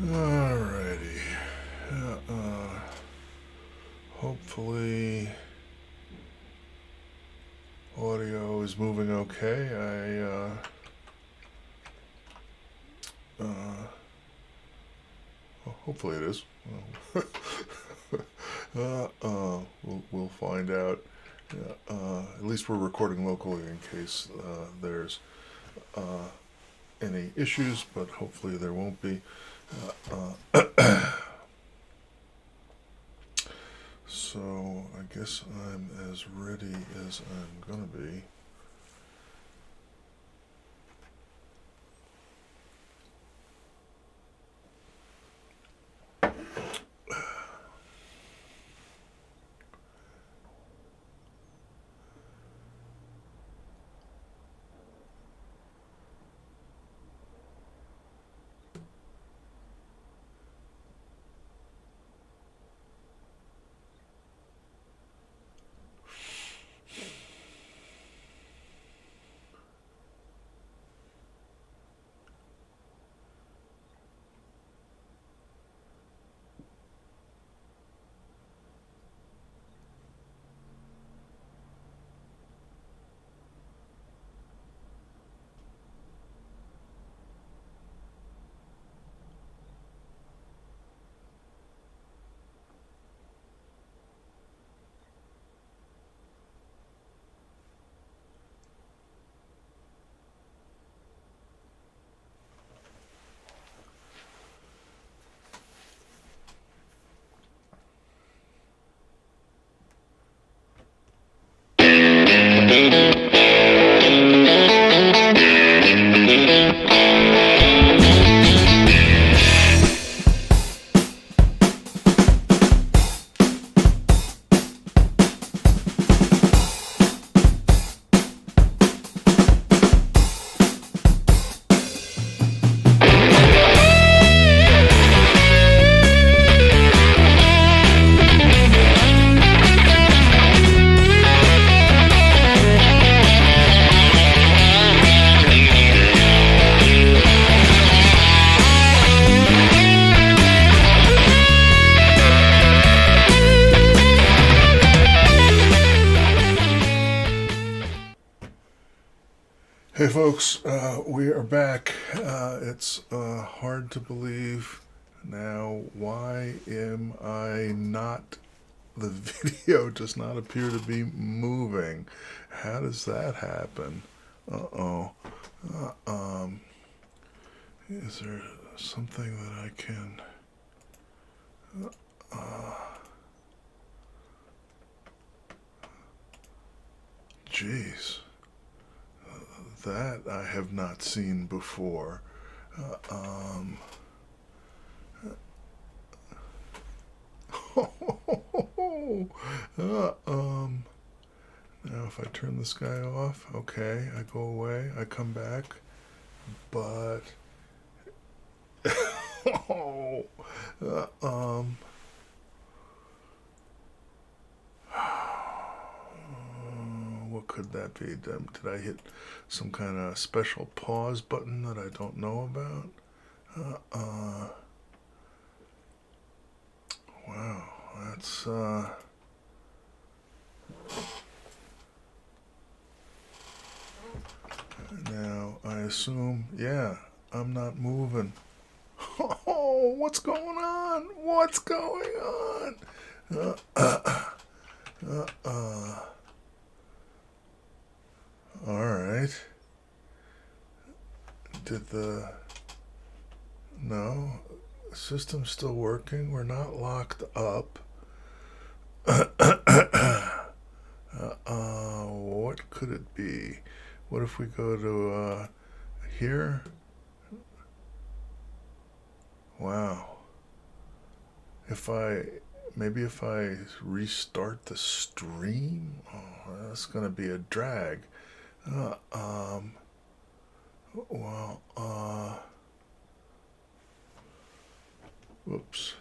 Alrighty. Hopefully audio is moving okay. Hopefully it is. We'll find out. At least we're recording locally in case there's any issues, but hopefully there won't be. So I guess I'm as ready as I'm gonna be. Hey folks, we are back. It's hard to believe now. Why am I not? The video does not appear to be moving. How does that happen? Is there something that I can? Jeez. That I have not seen before. Now if I turn this guy off, okay, I go away, I come back, but what could that be? Did I hit some kind of special pause button that I don't know about? Wow, that's now I assume, yeah, I'm not moving. Oh, what's going on? What's going on? All right. No, system's still working. We're not locked up. What could it be? What if we go to here? Wow. Maybe if I restart the stream, that's gonna be a drag. Whoops.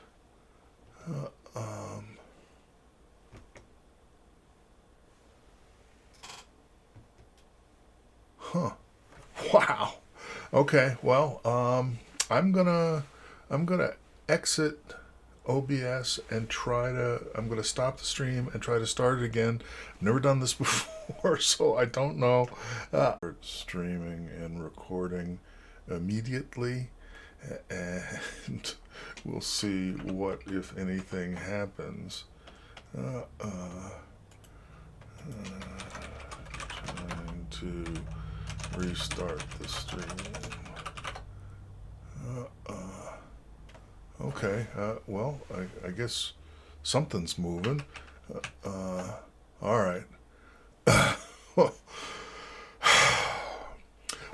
Huh. Wow. Okay. Well, I'm gonna I'm going to exit OBS and I'm going to stop the stream and try to start it again. I've never done this before, so I don't know. Streaming and recording immediately, and we'll see what, if anything, happens. Trying to restart the stream. Okay, well, I guess something's moving. All right.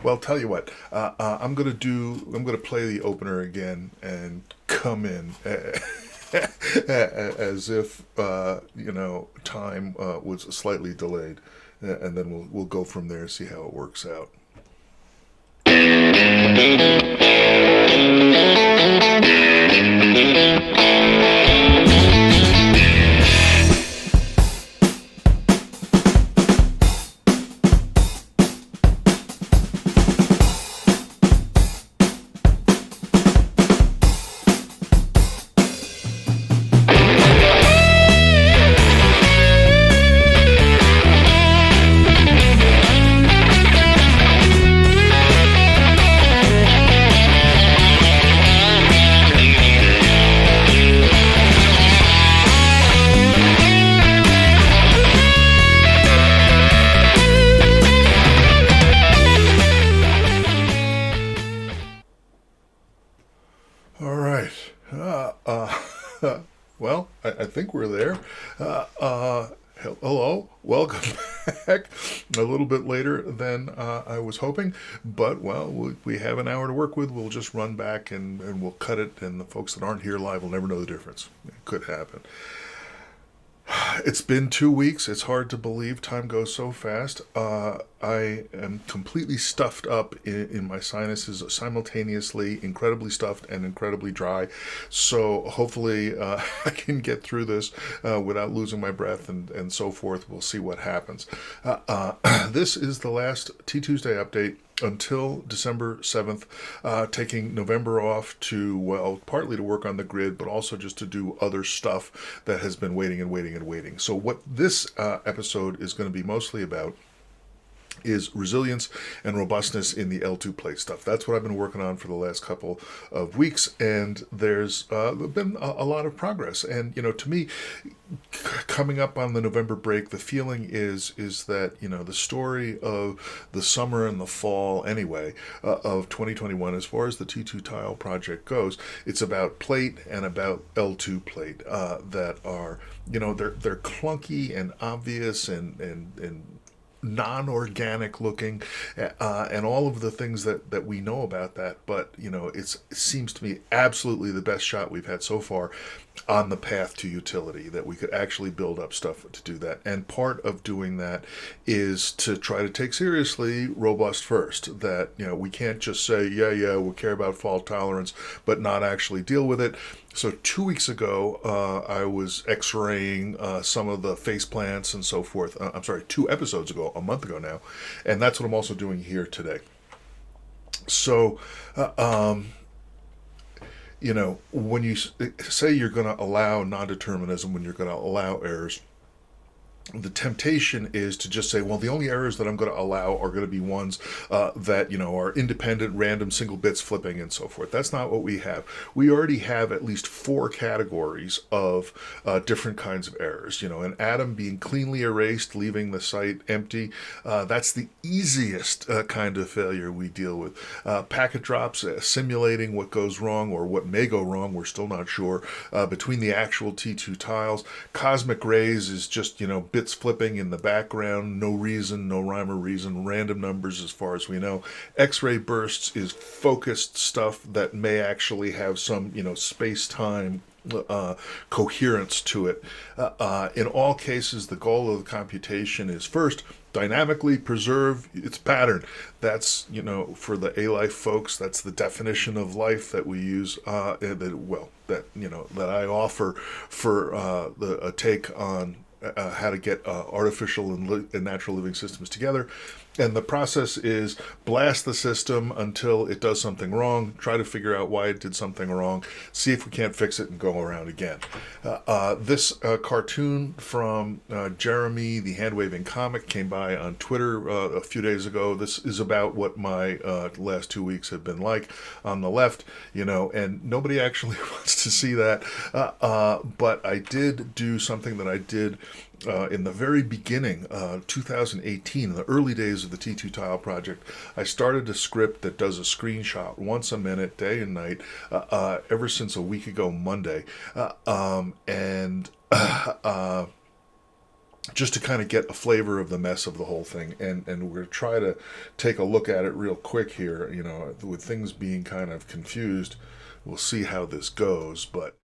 Well, tell you what, I'm gonna play the opener again and come in as if time was slightly delayed, and then we'll go from there, see how it works out. Well, I think we're there. Hello, welcome back. A little bit later than I was hoping, but well, we have an hour to work with. We'll just run back and we'll cut it, and the folks that aren't here live will never know the difference. It could happen. It's been 2 weeks. It's hard to believe. Time goes so fast. I am completely stuffed up in my sinuses, simultaneously incredibly stuffed and incredibly dry. So hopefully I can get through this without losing my breath and so forth. We'll see what happens. This is the last T2sday update until December 7th, taking November off to, well, partly to work on the grid, but also just to do other stuff that has been waiting and waiting and waiting. So what this episode is going to be mostly about is resilience and robustness in the L2 plate stuff. That's what I've been working on for the last couple of weeks, and there's been a lot of progress. And, to me, coming up on the November break, the feeling is that, the story of the summer and the fall, anyway, of 2021, as far as the T2 tile project goes, it's about plate and about L2 plate that are, they're clunky and obvious and non-organic looking, and all of the things that we know about that, but it seems to me absolutely the best shot we've had so far on the path to utility, that we could actually build up stuff to do that. And part of doing that is to try to take seriously robust first, that we can't just say we'll care about fault tolerance but not actually deal with it. So 2 weeks ago, I was x-raying some of the face plants and so forth. I'm sorry, 2 episodes ago, a month ago now. And that's what I'm also doing here today. So, when you say you're going to allow non-determinism, when you're going to allow errors, the temptation is to just say, well, the only errors that I'm going to allow are going to be ones that, are independent, random, single bits flipping and so forth. That's not what we have. We already have at least 4 categories of different kinds of errors. An atom being cleanly erased, leaving the site empty. That's the easiest kind of failure we deal with. Packet drops, simulating what goes wrong or what may go wrong, we're still not sure, between the actual T2 tiles. Cosmic rays is just, bits flipping in the background, no reason, no rhyme or reason, random numbers as far as we know. X-ray bursts is focused stuff that may actually have some, space-time coherence to it. In all cases, the goal of the computation is first, dynamically preserve its pattern. That's, for the A-life folks, that's the definition of life that we use, that I offer for a take on how to get artificial and natural living systems together. And the process is blast the system until it does something wrong, try to figure out why it did something wrong, see if we can't fix it, and go around again. This cartoon from Jeremy, the hand-waving comic, came by on Twitter a few days ago. This is about what my last 2 weeks have been like on the left, and nobody actually wants to see that. But I did do something that I did in the very beginning, 2018, in the early days of the T2 Tile project. I started a script that does a screenshot once a minute, day and night, ever since a week ago Monday. And just to kind of get a flavor of the mess of the whole thing. And we're going to try to take a look at it real quick here, with things being kind of confused. We'll see how this goes, but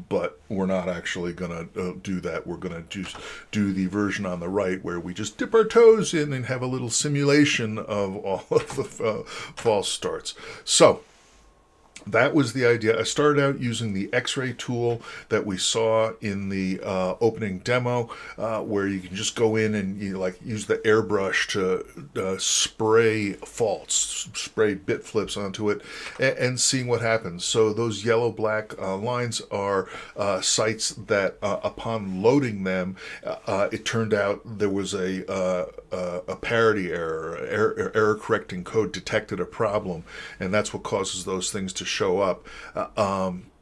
but we're not actually going to do that. We're going to just do the version on the right where we just dip our toes in and have a little simulation of all of the false starts. So that was the idea. I started out using the X-ray tool that we saw in the opening demo, where you can just go in and use the airbrush to spray faults, spray bit flips onto it, and seeing what happens. So those yellow-black lines are sites that, upon loading them, it turned out there was a parity error correcting code detected a problem, and that's what causes those things to show up.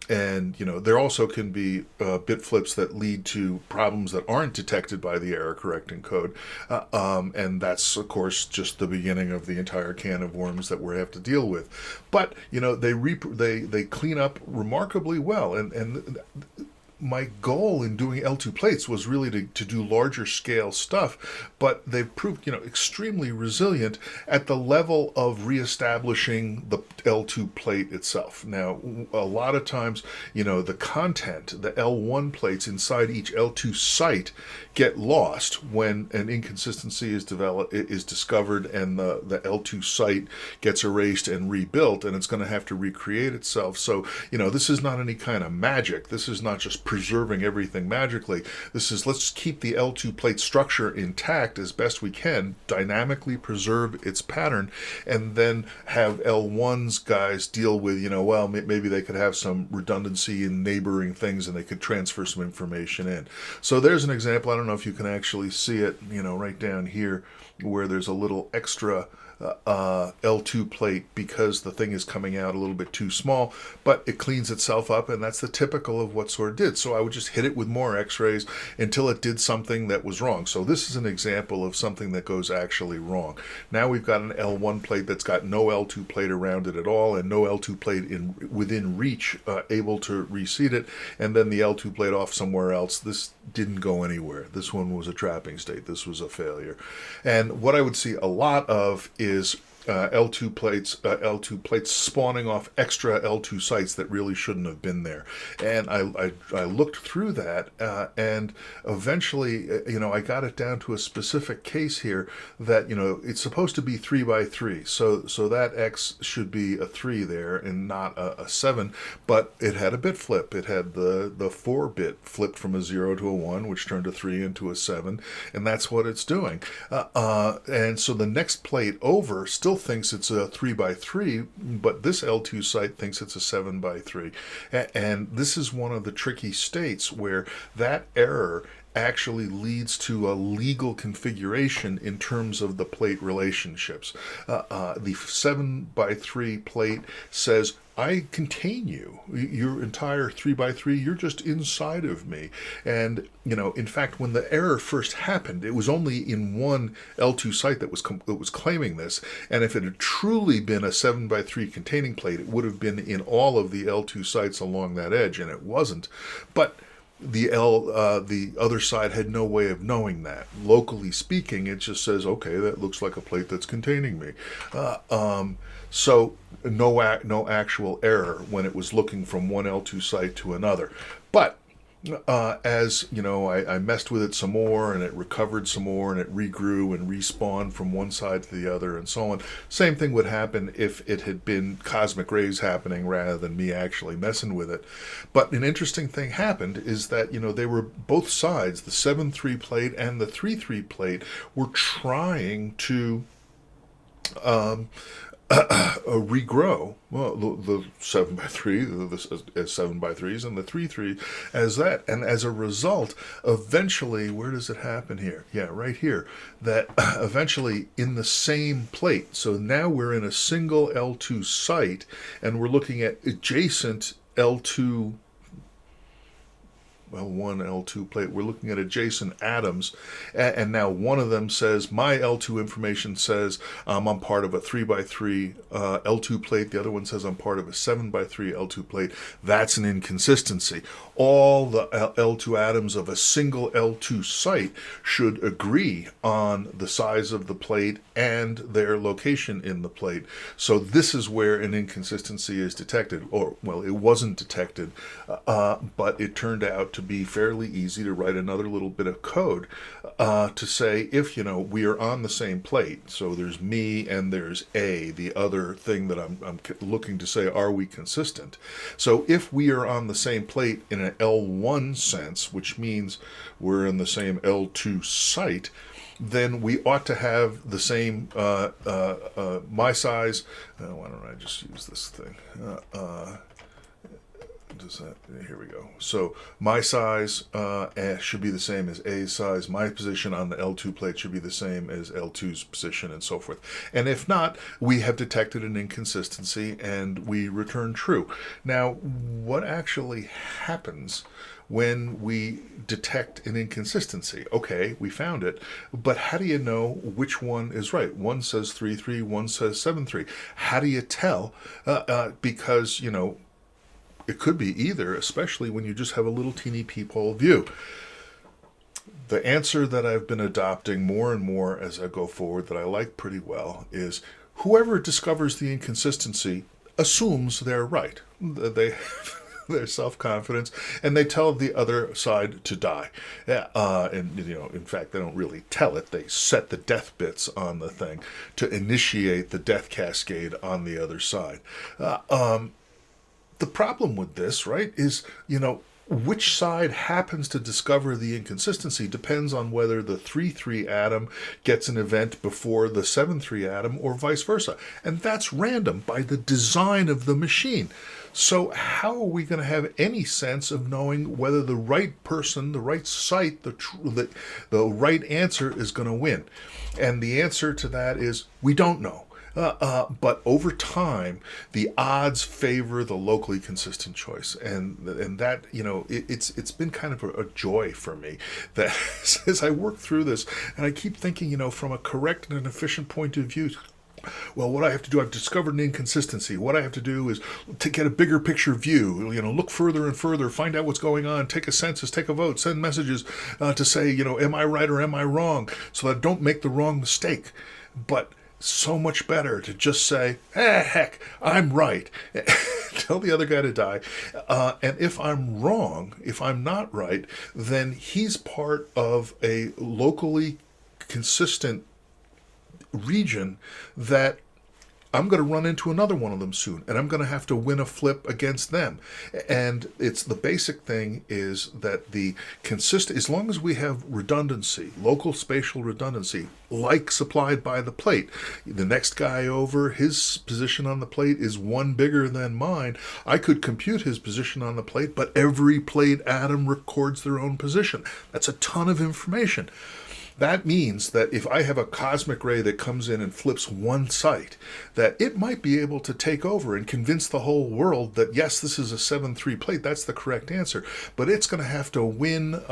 And there also can be bit flips that lead to problems that aren't detected by the error correcting code, and that's of course just the beginning of the entire can of worms that we have to deal with. But they clean up remarkably well, and my goal in doing L2 plates was really to do larger scale stuff, but they've proved, extremely resilient at the level of reestablishing the L2 plate itself. Now, a lot of times, the content, the L1 plates inside each L2 site get lost when an inconsistency is discovered, and the L2 site gets erased and rebuilt, and it's going to have to recreate itself. So, this is not any kind of magic. This is not just preserving everything magically. This is, let's keep the L2 plate structure intact as best we can, dynamically preserve its pattern, and then have L1's guys deal with, maybe they could have some redundancy in neighboring things and they could transfer some information in. So there's an example. I don't know if you can actually see it, right down here, where there's a little extra L2 plate because the thing is coming out a little bit too small, but it cleans itself up, and that's the typical of what SORD did. So I would just hit it with more x-rays until it did something that was wrong. So this is an example of something that goes actually wrong. Now we've got an L1 plate that's got no L2 plate around it at all, and no L2 plate within reach, able to reseat it, and then the L2 plate off somewhere else. This didn't go anywhere. This one was a trapping state. This was a failure. And what I would see a lot of is L2 plates spawning off extra L2 sites that really shouldn't have been there. And I looked through that, and eventually, I got it down to a specific case here that, it's supposed to be 3 by 3. So that X should be a 3 there and not a 7, but it had a bit flip. It had the 4-bit flipped from a 0 to a 1, which turned a 3 into a 7, and that's what it's doing. And so the next plate over still thinks it's a 3 by 3, but this L2 site thinks it's a 7 by 3. And this is one of the tricky states where that error actually leads to a legal configuration in terms of the plate relationships. The 7 by 3 plate says, I contain you. Your entire 3 by 3, you're just inside of me. And, in fact, when the error first happened, it was only in one L2 site that was claiming this. And if it had truly been a 7 by 3 containing plate, it would have been in all of the L2 sites along that edge, and it wasn't. But the other side had no way of knowing that. Locally speaking, it just says, okay, that looks like a plate that's containing me. So no actual error when it was looking from one L2 site to another. But as I messed with it some more, and it recovered some more, and it regrew and respawned from one side to the other, and so on. Same thing would happen if it had been cosmic rays happening rather than me actually messing with it. But an interesting thing happened is that they were both sides, the 7-3 plate and the 3-3 plate, were trying to regrow the 7 by 3 as 7 by 3s and the 3-3 as that. And as a result, eventually, where does it happen here? Yeah, right here. That eventually in the same plate. So now we're in a single L2 site, and we're looking at adjacent L2 L1, L2 plate. We're looking at adjacent atoms, and now one of them says, my L2 information says I'm part of a 3 by 3 L2 plate. The other one says I'm part of a 7 by 3 L2 plate. That's an inconsistency. All the L2 atoms of a single L2 site should agree on the size of the plate and their location in the plate. So this is where an inconsistency is detected, or, well, it wasn't detected, but it turned out to be fairly easy to write another little bit of code to say, if we are on the same plate, so there's me and there's A, the other thing that I'm looking to say, are we consistent? So if we are on the same plate in an L1 sense, which means we're in the same L2 site, then we ought to have the same my size. Why don't I just use this thing? Here we go. So my size should be the same as A's size. My position on the L2 plate should be the same as L2's position, and so forth. And if not, we have detected an inconsistency and we return true. Now, what actually happens when we detect an inconsistency? Okay, we found it, but how do you know which one is right? One says 3-3, one says 7-3. How do you tell? Because, it could be either, especially when you just have a little teeny peephole view. The answer that I've been adopting more and more as I go forward, that I like pretty well, is whoever discovers the inconsistency assumes they're right. They their self-confidence, and they tell the other side to die. And in fact, they don't really tell it. They set the death bits on the thing to initiate the death cascade on the other side. The problem with this, right, is, which side happens to discover the inconsistency depends on whether the 3-3 atom gets an event before the 7-3 atom, or vice versa. And that's random by the design of the machine. So how are we going to have any sense of knowing whether the right person, the right site, the right answer is going to win? And the answer to that is we don't know. But over time, the odds favor the locally consistent choice, and that, it's been kind of a joy for me that as I work through this, and I keep thinking, from a correct and an efficient point of view. Well, what I have to do, I've discovered an inconsistency. What I have to do is to get a bigger picture view, look further and further, find out what's going on, take a census, take a vote, send messages to say, am I right or am I wrong, so that I don't make the wrong mistake. But so much better to just say, heck, I'm right. Tell the other guy to die. And if I'm wrong, if I'm not right, then he's part of a locally consistent region that I'm going to run into another one of them soon, and I'm going to have to win a flip against them. And it's the basic thing is that the consistent, as long as we have redundancy, local spatial redundancy, like supplied by the plate, the next guy over, his position on the plate is one bigger than mine. I could compute his position on the plate, but every plate atom records their own position. That's a ton of information. That means that if I have a cosmic ray that comes in and flips one site, that it might be able to take over and convince the whole world that, yes, this is a 7-3 plate, that's the correct answer. But it's going to have to win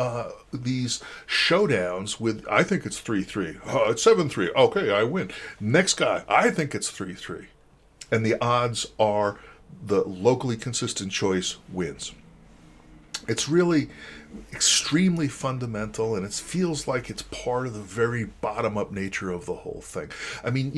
these showdowns with, I think it's 3-3. Oh, it's 7-3. Okay, I win. Next guy, I think it's 3-3. And the odds are the locally consistent choice wins. It's really extremely fundamental, and it feels like it's part of the very bottom-up nature of the whole thing. I mean,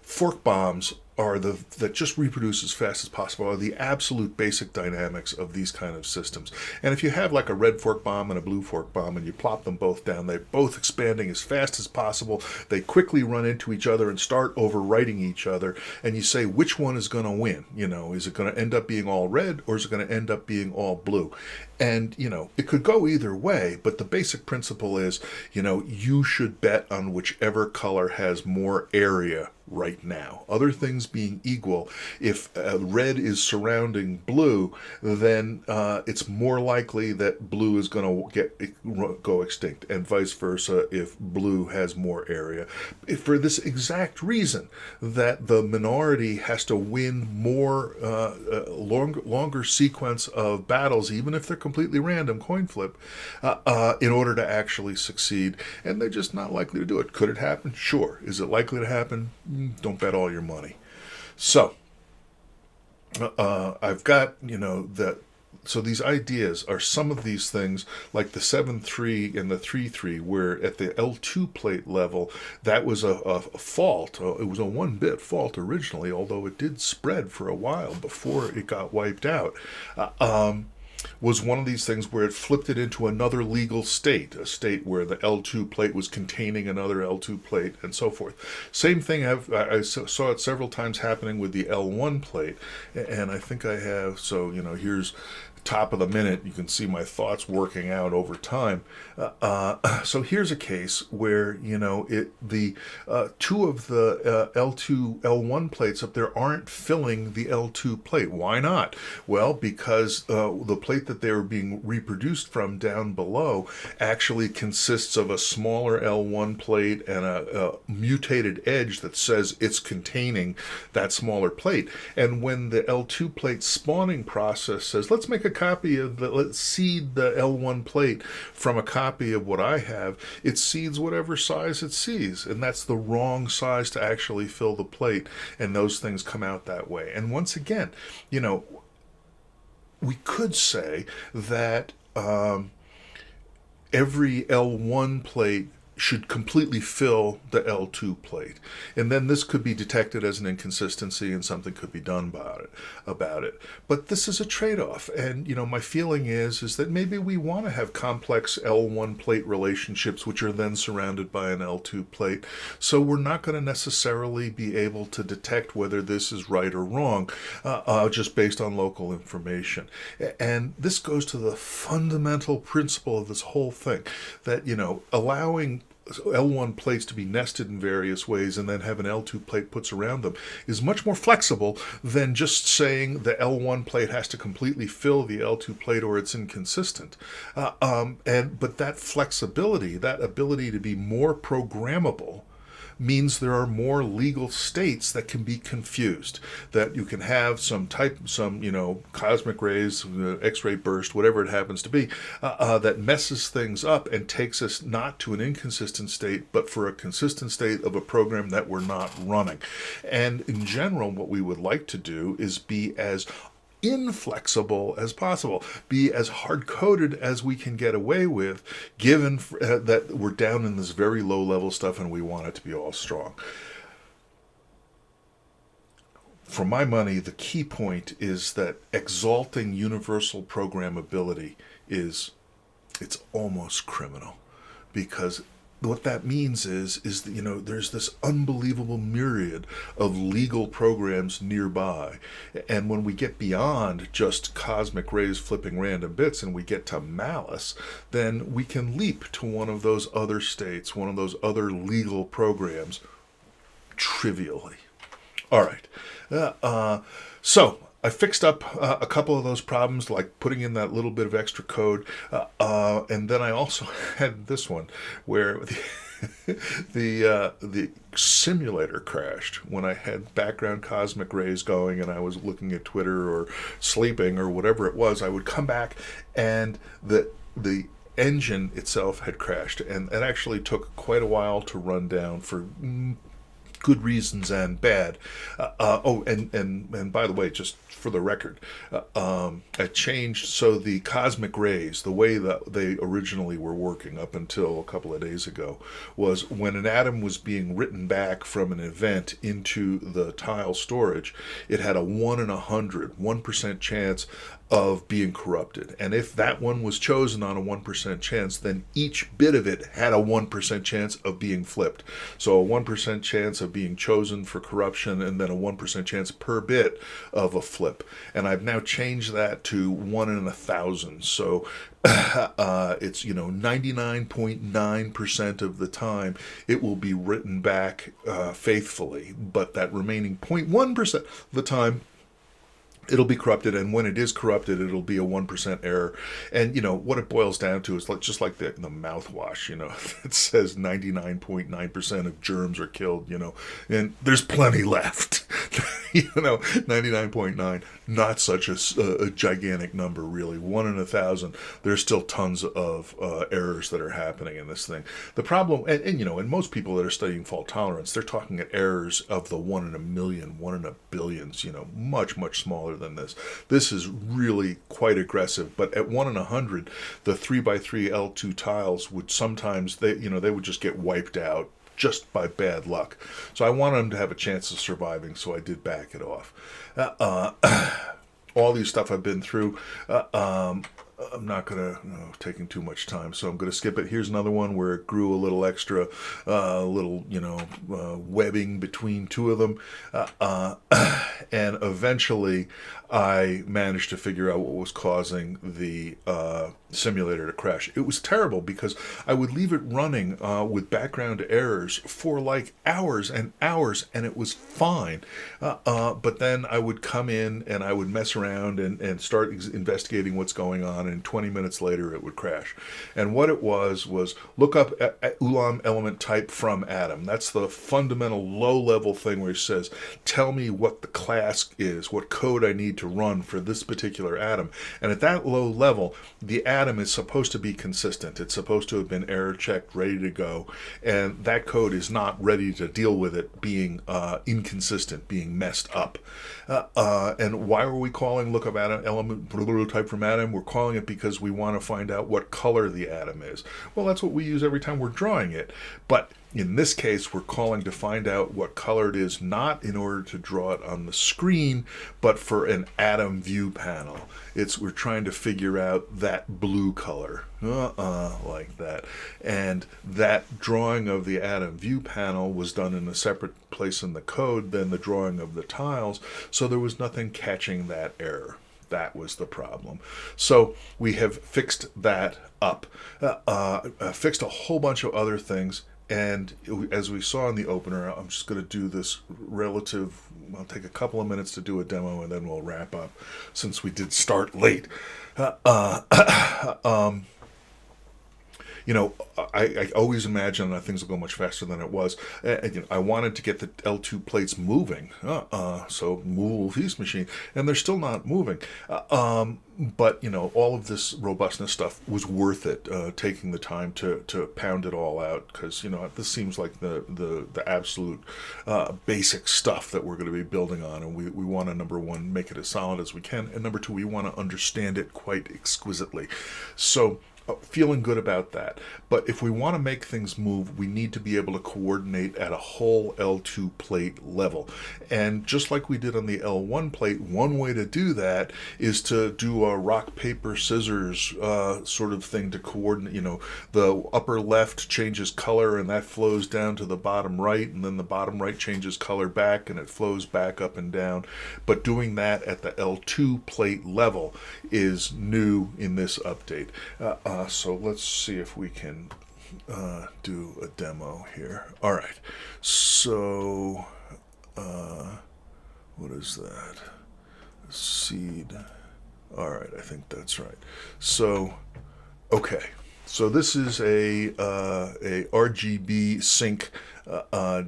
fork bombs are that just reproduce as fast as possible are the absolute basic dynamics of these kind of systems. And if you have like a red fork bomb and a blue fork bomb and you plop them both down, they're both expanding as fast as possible. They quickly run into each other and start overwriting each other. And you say, which one is going to win? Is it going to end up being all red or is it going to end up being all blue? And, it could go either way, but the basic principle is, you should bet on whichever color has more area right now. Other things being equal, if red is surrounding blue, then it's more likely that blue is going to go extinct, and vice versa if blue has more area. For this exact reason, that the minority has to win more longer sequence of battles, even if they're completely random coin flip, in order to actually succeed, and they're just not likely to do it. Could it happen? Sure. Is it likely to happen? Don't bet all your money. So I've got that. So these ideas are some of these things, like the 7-3 and the 3-3, where at the L2 plate level, that was a fault. It was a 1-bit fault originally, although it did spread for a while before it got wiped out. Was one of these things where it flipped it into another legal state, a state where the L2 plate was containing another L2 plate, and so forth. Same thing, I saw it several times happening with the L1 plate, and I think I have, so, here's top of the minute, you can see my thoughts working out over time. So here's a case where the two of the L2 L1 plates up there aren't filling the L2 plate. Why not? Well, because the plate that they were being reproduced from down below actually consists of a smaller L1 plate and a mutated edge that says it's containing that smaller plate. And when the L2 plate spawning process says, let's seed the L1 plate from a copy of what I have, it seeds whatever size it sees, and that's the wrong size to actually fill the plate, and those things come out that way. And once again, we could say that every L1 plate should completely fill the L2 plate. And then this could be detected as an inconsistency and something could be done about it. But this is a trade-off. And, my feeling is that maybe we want to have complex L1 plate relationships which are then surrounded by an L2 plate. So we're not going to necessarily be able to detect whether this is right or wrong just based on local information. And this goes to the fundamental principle of this whole thing, that, allowing L1 plates to be nested in various ways and then have an L2 plate puts around them is much more flexible than just saying the L1 plate has to completely fill the L2 plate or it's inconsistent. But that flexibility, that ability to be more programmable, means there are more legal states that can be confused. That you can have some cosmic rays, X-ray burst, whatever it happens to be, that messes things up and takes us not to an inconsistent state, but for a consistent state of a program that we're not running. And in general, what we would like to do is be as inflexible as possible, be as hard-coded as we can get away with, given that we're down in this very low-level stuff and we want it to be all strong. For my money, the key point is that exalting universal programmability it's almost criminal, because what that means is that, there's this unbelievable myriad of legal programs nearby. And when we get beyond just cosmic rays flipping random bits and we get to malice, then we can leap to one of those other states, one of those other legal programs, trivially. All right. So I fixed up a couple of those problems, like putting in that little bit of extra code, and then I also had this one where the simulator crashed when I had background cosmic rays going and I was looking at Twitter or sleeping or whatever it was. I would come back and the engine itself had crashed, and it actually took quite a while to run down for good reasons and bad. And by the way, just for the record, I changed, so the cosmic rays, the way that they originally were working up until a couple of days ago, was when an atom was being written back from an event into the tile storage, it had a 1 in 100% chance of being corrupted. And if that one was chosen on a 1% chance, then each bit of it had a 1% chance of being flipped. So a 1% chance of being chosen for corruption, and then a 1% chance per bit of a flip. And I've now changed that to 1 in 1,000. So it's 99.9% of the time it will be written back faithfully, but that remaining 0.1% of the time it'll be corrupted, and when it is corrupted, it'll be a 1% error. And what it boils down to is just like the mouthwash. It says 99.9% of germs are killed. And there's plenty left. 99.9, not such a gigantic number, really. 1 in 1,000. There's still tons of errors that are happening in this thing. The problem, and most people that are studying fault tolerance, they're talking at errors of the 1 in a million, 1 in a billions. Much, much smaller than this. This is really quite aggressive, but at 1 in 100, the 3x3 L2 tiles would sometimes, they would just get wiped out just by bad luck. So I wanted them to have a chance of surviving, so I did back it off. All these stuff I've been through, I'm not going to taking too much time, so I'm going to skip it. Here's another one where it grew a little extra, webbing between two of them, and eventually I managed to figure out what was causing the simulator to crash. It was terrible because I would leave it running with background errors for like hours and hours, and it was fine. But then I would come in and I would mess around and start investigating what's going on, and 20 minutes later it would crash. And what it was look up Ulam element type from Atom. That's the fundamental low-level thing where it says, tell me what the class is, what code I need to run for this particular atom. And at that low level, the atom is supposed to be consistent. It's supposed to have been error checked, ready to go, and that code is not ready to deal with it being inconsistent, being messed up. And why are we calling lookup atom element type from atom? We're calling it because we want to find out what color the atom is. Well, that's what we use every time we're drawing it, but in this case, we're calling to find out what color it is, not in order to draw it on the screen, but for an atom view panel. We're trying to figure out that blue color, like that. And that drawing of the atom view panel was done in a separate place in the code than the drawing of the tiles, so there was nothing catching that error. That was the problem. So we have fixed that up, fixed a whole bunch of other things. And as we saw in the opener, I'm just going to do this I'll take a couple of minutes to do a demo and then we'll wrap up since we did start late. I always imagine that things will go much faster than it was. I wanted to get the L2 plates moving, so move this machine, and they're still not moving. But all of this robustness stuff was worth it. Taking the time to pound it all out, because this seems like the absolute basic stuff that we're going to be building on, and we want to, number one, make it as solid as we can, and number two, we want to understand it quite exquisitely. So feeling good about that. But if we want to make things move, we need to be able to coordinate at a whole L2 plate level. And just like we did on the L1 plate, one way to do that is to do a rock, paper, scissors sort of thing to coordinate. The upper left changes color and that flows down to the bottom right, and then the bottom right changes color back and it flows back up and down. But doing that at the L2 plate level is new in this update. So let's see if we can do a demo here. All right. So what is that? Seed. All right, I think that's right. So, okay. So this is a RGB sync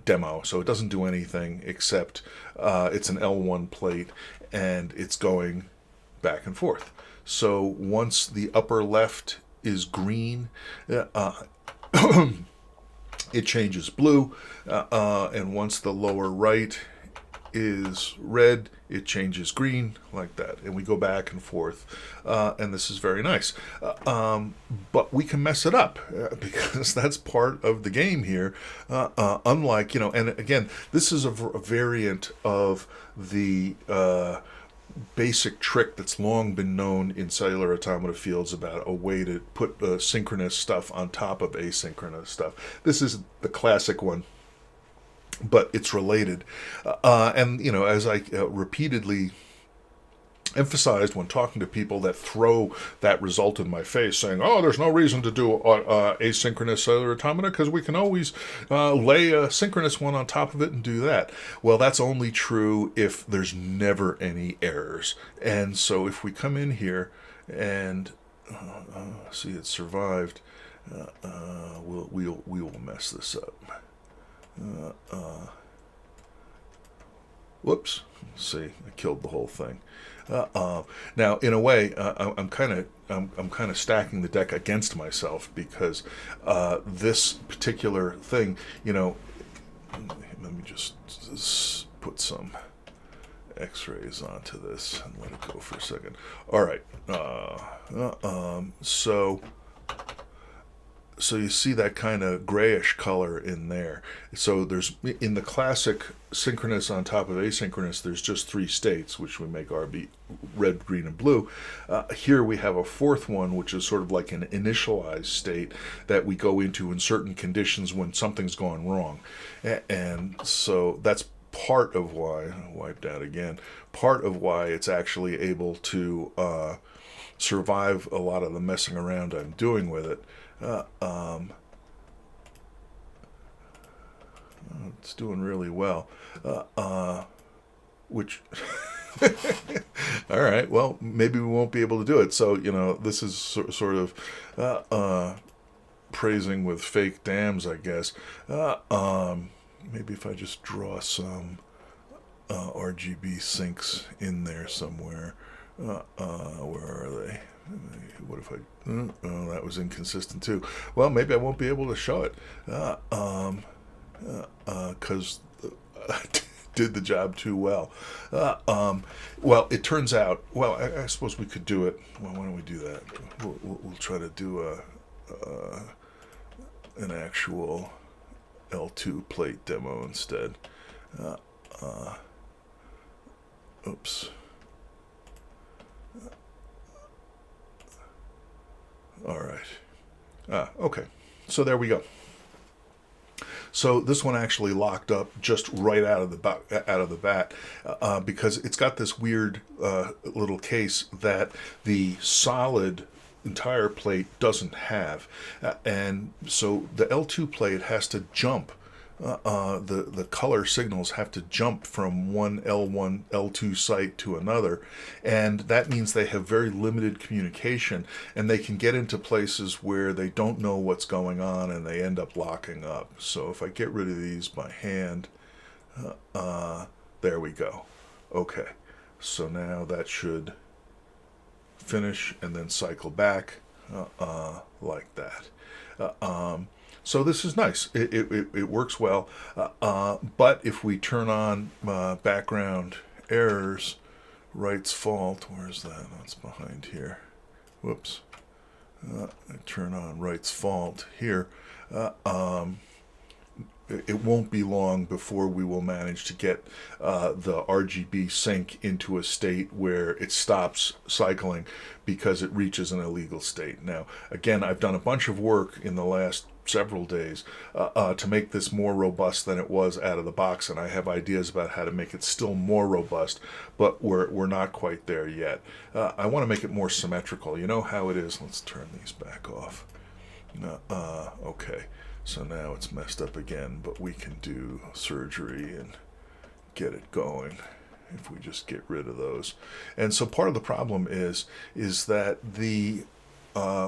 demo. So it doesn't do anything except it's an L1 plate and it's going back and forth. So once the upper left is green, it changes blue, and once the lower right is red, it changes green, like that, and we go back and forth, and this is very nice. But we can mess it up because that's part of the game here. Unlike, and again, this is a variant of the basic trick that's long been known in cellular automata fields about a way to put synchronous stuff on top of asynchronous stuff. This is the classic one, but it's related. And, as I repeatedly emphasized when talking to people that throw that result in my face, saying, oh, there's no reason to do asynchronous cellular automata because we can always lay a synchronous one on top of it and do that. Well, that's only true if there's never any errors. And so if we come in here and see it survived, we will mess this up. Whoops. See, I killed the whole thing. Now, in a way, I'm kind of stacking the deck against myself because this particular thing, let me just put some X-rays onto this and let it go for a second. All right. So you see that kind of grayish color in there. So there's, in the classic synchronous on top of asynchronous, there's just three states, which we make RB, red, green, and blue. Here we have a fourth one, which is sort of like an initialized state that we go into in certain conditions when something's gone wrong. And so that's part of why, wiped out again, part of why it's actually able to survive a lot of the messing around I'm doing with it. It's doing really well, which all right, well, maybe we won't be able to do it. So this is sort of praising with fake dams, I guess. Maybe if I just draw some RGB syncs in there somewhere. Where are they? What if I... Oh, that was inconsistent too. Well, maybe I won't be able to show it because I did the job too well. Well, it turns out... Well, I suppose we could do it. Well, why don't we do that? We'll try to do an actual L2 plate demo instead. Oops. All right. Okay. So there we go. So this one actually locked up just right out of the bat because it's got this weird little case that the solid entire plate doesn't have, and so the L2 plate has to jump the color signals have to jump from one L1, L2 site to another, and that means they have very limited communication, and they can get into places where they don't know what's going on, and they end up locking up. So if I get rid of these by hand, there we go. Okay, so now that should finish and then cycle back like that. So this is nice. It works well. But if we turn on background errors, writes fault, where's that? That's behind here. Whoops. I turn on writes fault here. It won't be long before we will manage to get the RGB sync into a state where it stops cycling because it reaches an illegal state. Now, again, I've done a bunch of work in the last several days to make this more robust than it was out of the box, and I have ideas about how to make it still more robust, but we're not quite there yet. I want to make it more symmetrical. You know how it is. Let's turn these back off. Okay. So now it's messed up again, but we can do surgery and get it going if we just get rid of those. And so part of the problem is that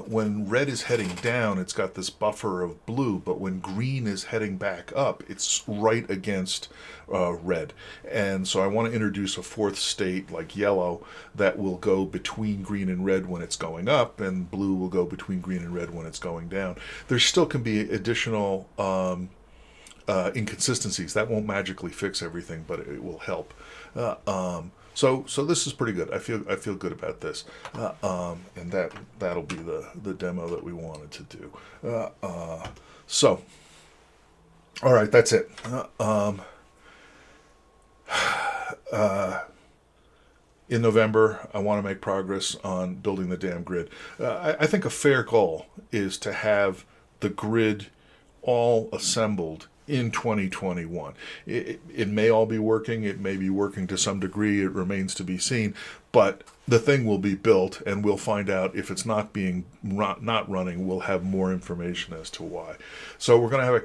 when red is heading down, it's got this buffer of blue, but when green is heading back up, it's right against red. And so I want to introduce a fourth state like yellow that will go between green and red when it's going up, and blue will go between green and red when it's going down. There still can be additional inconsistencies. That won't magically fix everything, but it will help. So this is pretty good. I feel good about this, and that'll be the demo that we wanted to do. So, all right, that's it. In November, I want to make progress on building the damn grid. I think a fair goal is to have the grid all assembled in 2021. It may all be working. It may be working to some degree. It remains to be seen. But the thing will be built, and we'll find out if it's not running. We'll have more information as to why. So we're going to have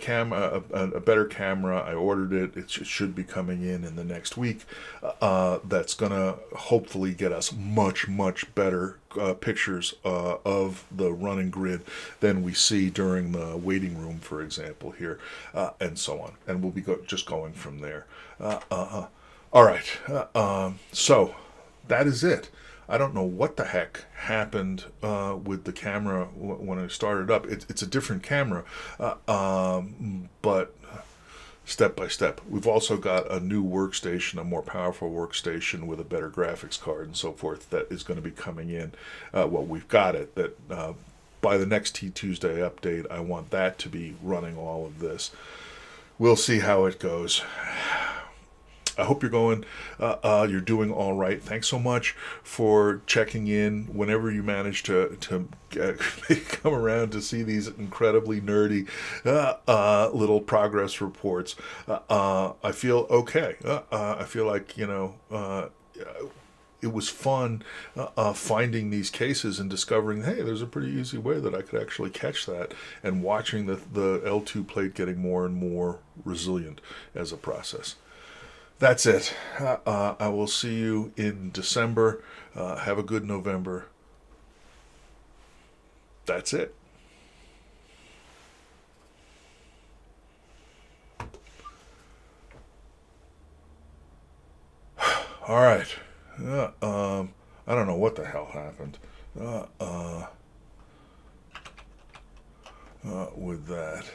a better camera. I ordered it. It should be coming in the next week. That's going to hopefully get us much better pictures of the running grid than we see during the waiting room, for example, here, and so on. And we'll be just going from there. All right. So that is it. I don't know what the heck happened with the camera when I started up. It's a different camera, but step by step. We've also got a new workstation, a more powerful workstation with a better graphics card and so forth that is going to be coming in. Well, we've got it. That by the next T2sday update, I want that to be running all of this. We'll see how it goes. I hope you're doing all right. Thanks so much for checking in whenever you manage to come around to see these incredibly nerdy little progress reports. I feel okay. I feel like, it was fun finding these cases and discovering, hey, there's a pretty easy way that I could actually catch that, and watching the L2 plate getting more and more resilient as a process. That's it. I will see you in December. Have a good November. That's it. All right. I don't know what the hell happened with that.